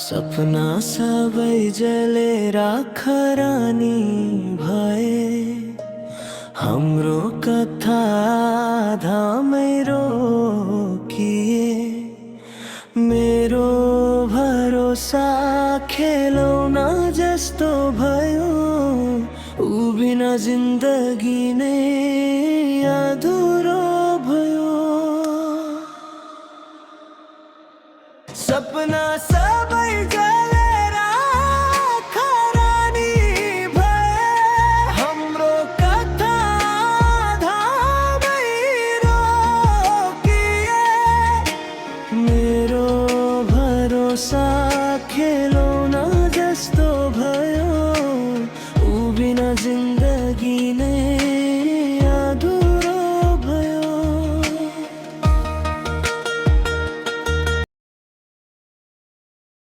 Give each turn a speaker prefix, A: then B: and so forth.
A: सपना सबै जलेर खरानी भए, हाम्रो कथा धामै रोकिए। मेरो भरोसा खेलौना जस्तो भयो, ऊ बिना जिन्दगी नै अधुरो भयो। सपना सबै जलेर खरानी भए, हाम्रो कथा धामै रोकिए। मेरो भरोसा खेलौना जस्तो भयो, ऊ बिना जिन्दगी